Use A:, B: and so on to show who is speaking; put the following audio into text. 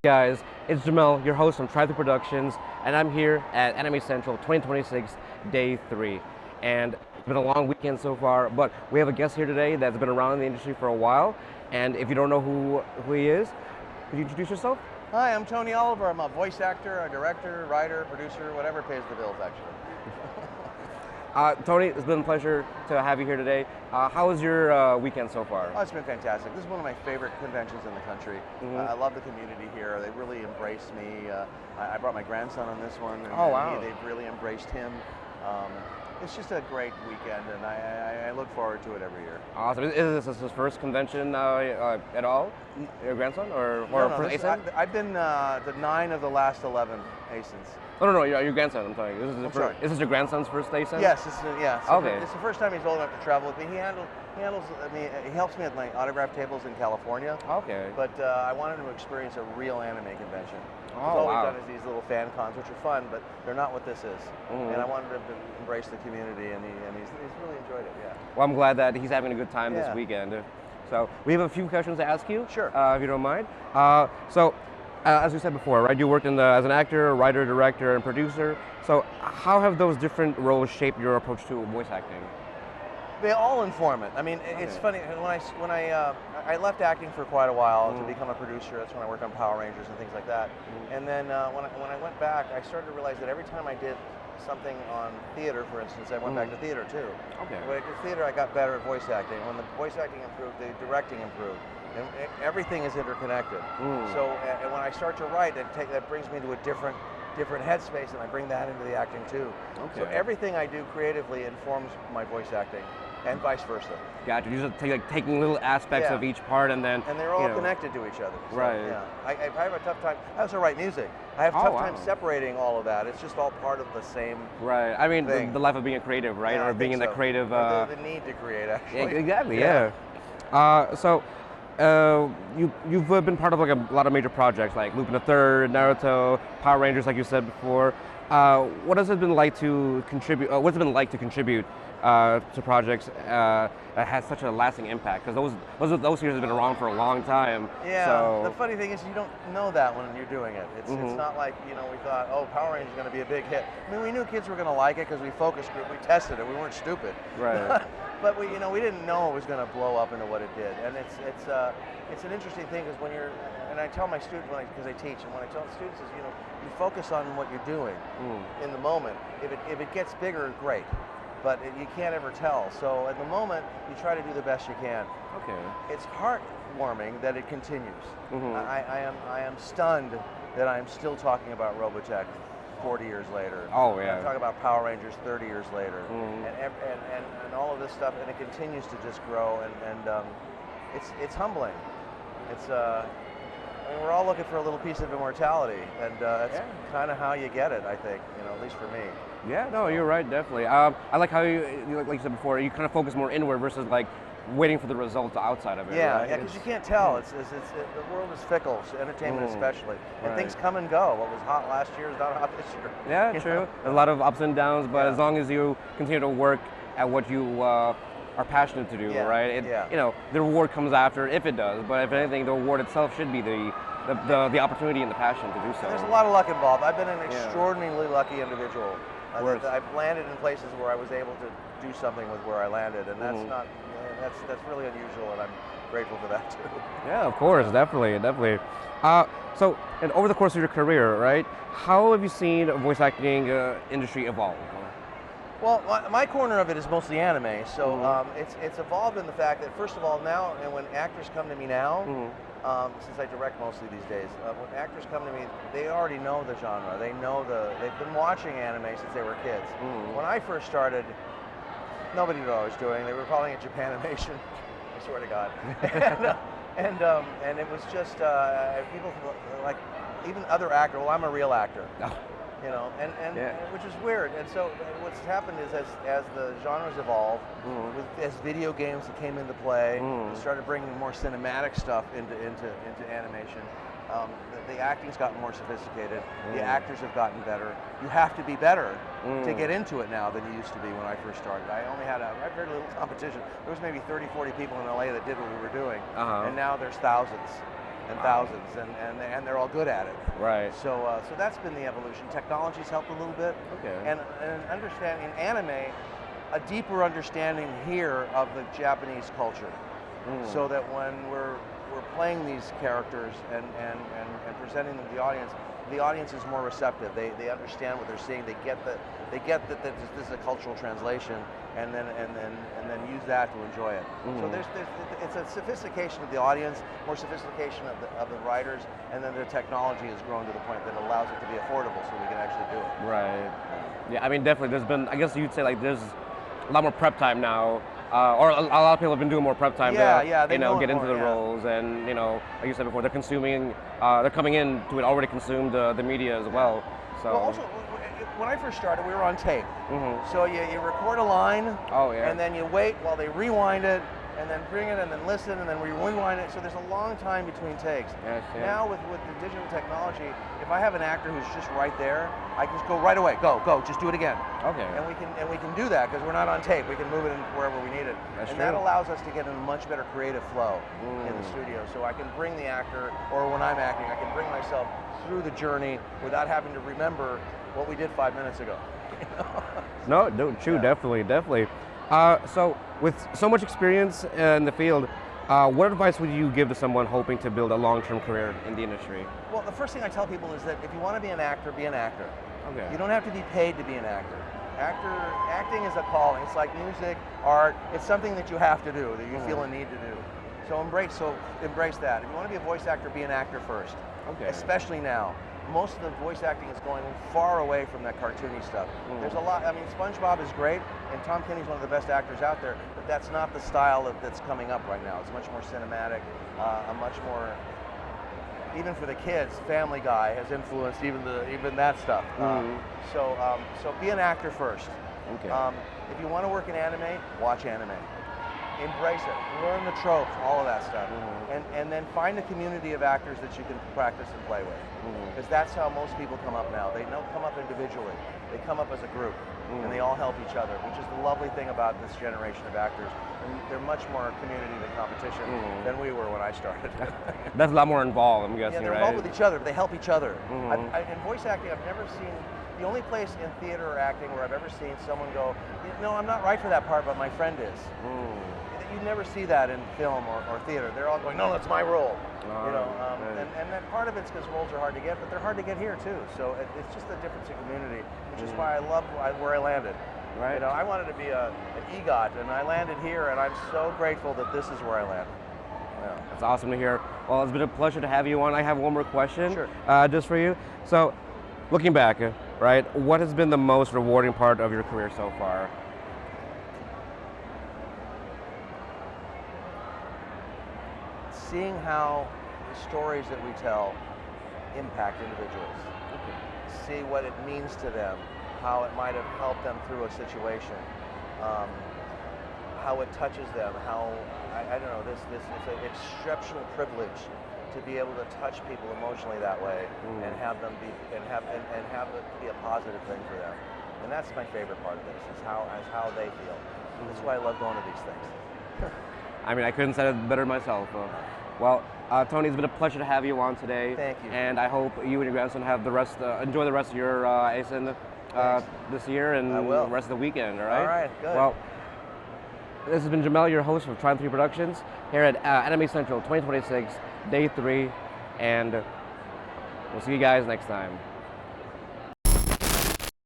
A: guys? It's Jamel, your host from Tri-3 Productions, and I'm here at Anime Central 2026, Day 3. And it's been a long weekend so far, but we have a guest here today that's been around in the industry for a while. And if you don't know who he is, could you introduce yourself?
B: Hi, I'm Tony Oliver. I'm a voice actor, a director, writer, producer, whatever pays the bills, actually.
A: Tony, it's been a pleasure to have you here today. How was your weekend so far?
B: Oh, it's been fantastic. This is one of my favorite conventions in the country. I love the community here. They really embraced me. I brought my grandson on this one, and, they've really embraced him. It's just a great weekend, and I look forward to it every year.
A: Awesome. Is this his first convention at all? Your grandson? Or first ACEN?
B: I've been to 9 of the last 11 ACENs.
A: No, your grandson, I'm sorry. Is this your grandson's first ACEN?
B: Yes,
A: Okay.
B: It's the first time he's old enough to travel with me. He helps me at my autograph tables in California.
A: Okay.
B: But I wanted him to experience a real anime convention.
A: Oh,
B: All
A: wow.
B: we've done is these little fan cons, which are fun, but they're not what this is. And I wanted him to embrace the community, and he's really enjoyed it, yeah.
A: Well, I'm glad that he's having a good time this
B: Yeah.
A: weekend. So we have a few questions to ask you.
B: Sure.
A: If you don't mind. As we said before, right, you worked as an actor, writer, director, and producer. So how have those different roles shaped your approach to voice acting?
B: They all inform it. I mean, it's funny, when I left acting for quite a while to become a producer. That's when I worked on Power Rangers and things like that. And then when I went back, I started to realize that every time I did something on theater, for instance, I went back to theater too.
A: Okay.
B: When I did theater, I got better at voice acting. When the voice acting improved, the directing improved. And everything is interconnected. So when I start to write, that brings me to a different headspace, and I bring that into the acting too.
A: Okay.
B: So everything I do creatively informs my voice acting, and vice versa.
A: Gotcha. You just taking little aspects of each part and then...
B: And they're all connected to each other. So,
A: right.
B: Yeah. I have a tough time. I also write music. I have a tough time separating all of that. It's just all part of the same
A: Right. I mean,
B: thing.
A: the life of being a creative, right?
B: Yeah,
A: or being in the creative...
B: the need to create, actually.
A: Exactly, yeah. You've been part of a lot of major projects like Lupin the Third, Naruto, Power Rangers, like you said before. What has it been like to contribute? What's it been like to contribute to projects that has such a lasting impact? Because those series have been around for a long time.
B: Yeah.
A: So.
B: The funny thing is, you don't know that when you're doing it. It's not like we thought, oh, Power Rangers is going to be a big hit. I mean, we knew kids were going to like it because we focus group, we tested it, we weren't stupid.
A: Right.
B: But we didn't know it was going to blow up into what it did, and it's an interesting thing because when you're, and I tell my students because I teach, and when I tell the students is you focus on what you're doing in the moment. If it gets bigger, great, but you can't ever tell. So at the moment, you try to do the best you can.
A: Okay.
B: It's heartwarming that it continues. I am stunned that I'm still talking about Robotech 40 years later.
A: Oh yeah.
B: I'm talking about Power Rangers 30 years later, and all of this stuff, and it continues to just grow, and it's humbling. It's I mean, we're all looking for a little piece of immortality, and that's kind of how you get it, I think. At least for me.
A: Yeah, no, you're right, definitely. I like how like you said before, you kind of focus more inward versus waiting for the results outside of it.
B: Yeah,
A: right?
B: yeah, because you can't tell. The world is fickle, entertainment especially, and things come and go. What was hot last year is not hot this year.
A: Yeah, true. There's a lot of ups and downs, but as long as you continue to work at what you are passionate to do, right? The reward comes after, if it does. But if anything, the reward itself should be the opportunity and the passion to do so.
B: There's a lot of luck involved. I've been an extraordinarily lucky individual. I've landed in places where I was able to do something with where I landed, and that's really unusual, and I'm grateful for that too.
A: Yeah, of course, definitely. So, and over the course of your career, right, how have you seen the voice acting industry evolve?
B: Well, my corner of it is mostly anime, so it's evolved in the fact that, first of all, now, and when actors come to me now, since I direct mostly these days, when actors come to me, they already know the genre. They've been watching anime since they were kids. When I first started, nobody knew what I was doing. They were calling it Japanimation. I swear to God. And it was just people like even other actors. Well, I'm a real actor. Which is weird. And so what's happened is as the genres evolved, as video games came into play, we started bringing more cinematic stuff into animation. The acting's gotten more sophisticated. The actors have gotten better. You have to be better to get into it now than you used to be when I first started. I had very little competition. There was maybe 30, 40 people in LA that did what we were doing, and now there's thousands. and thousands, and they're all good at it.
A: Right.
B: So so that's been the evolution. Technology's helped a little bit.
A: Okay.
B: And understanding in anime, a deeper understanding here of the Japanese culture, so that when we're playing these characters and presenting them to the audience is more receptive. They understand what they're seeing. They get that this is a cultural translation, and then use that to enjoy it. So it's a sophistication of the audience, more sophistication of the writers, and then the technology has grown to the point that it allows it to be affordable, so we can actually do it.
A: Right. Yeah, I mean, definitely. There's been, I guess you'd say, like, there's a lot more prep time now. Or a lot of people have been doing more prep time to get into the roles, and like you said before, they're consuming, they're coming in to already consumed the media as well. So
B: also, when I first started, we were on tape. So you record a line, and then you wait while they rewind it, and then bring it, and then listen, and then rewind it. So there's a long time between takes.
A: Yes, yeah.
B: Now with the digital technology, if I have an actor who's just right there, I can just go right away. Go, just do it again.
A: Okay.
B: And we can do that because we're not on tape. We can move it in wherever we need it.
A: That's true.
B: That allows us to get a much better creative flow in the studio. So I can bring the actor, or when I'm acting, I can bring myself through the journey without having to remember what we did 5 minutes ago.
A: No, true, definitely. So with so much experience in the field, what advice would you give to someone hoping to build a long-term career in the industry?
B: Well, the first thing I tell people is that if you want to be an actor, be an actor.
A: Okay.
B: You don't have to be paid to be an actor. Acting is a calling. It's like music, art. It's something that you have to do, that you feel a need to do. So embrace that. If you want to be a voice actor, be an actor first.
A: Okay.
B: Especially now. Most of the voice acting is going far away from that cartoony stuff. There's a lot. I mean, SpongeBob is great, and Tom Kenny's one of the best actors out there, but that's not the style that's coming up right now. It's much more cinematic, a much more, even for the kids, Family Guy has influenced even that stuff. So be an actor first.
A: Okay.
B: If you want to work in anime, watch anime. Embrace it, learn the tropes, all of that stuff, and then find a community of actors that you can practice and play with, because that's how most people come up now. They don't come up individually, they come up as a group, and they all help each other, which is the lovely thing about this generation of actors. And they're much more community than competition than we were when I started.
A: That's a lot more involved, I'm guessing,
B: they're
A: right?
B: involved with each other, but they help each other. In voice acting, I've never seen, the only place in theater or acting where I've ever seen someone go, no, I'm not right for that part, but my friend is. You never see that in film or theater. They're all going, no, that's my role. And that part of it's because roles are hard to get, but they're hard to get here too. So it's just a difference in community, which is why I love where I landed. Right. I wanted to be an EGOT, and I landed here, and I'm so grateful that this is where I landed. Yeah.
A: That's awesome to hear. Well, it's been a pleasure to have you on. I have one more question, just for you. So, looking back, right, what has been the most rewarding part of your career so far?
B: Seeing how the stories that we tell impact individuals. See what it means to them, how it might have helped them through a situation, how it touches them, how, I don't know, it's an exceptional privilege to be able to touch people emotionally that way and have them be, and have it be a positive thing for them. And that's my favorite part of this, is how they feel. That's why I love going to these things.
A: I mean, I couldn't say it better myself. Well, Tony, it's been a pleasure to have you on today.
B: Thank you.
A: And I hope you and your grandson have enjoy the rest of your ACEN this year and the rest of the weekend, all right?
B: All right, good.
A: Well, this has been Jamel, your host of Triumph 3 Productions, here at Anime Central 2026, Day 3, and we'll see you guys next time.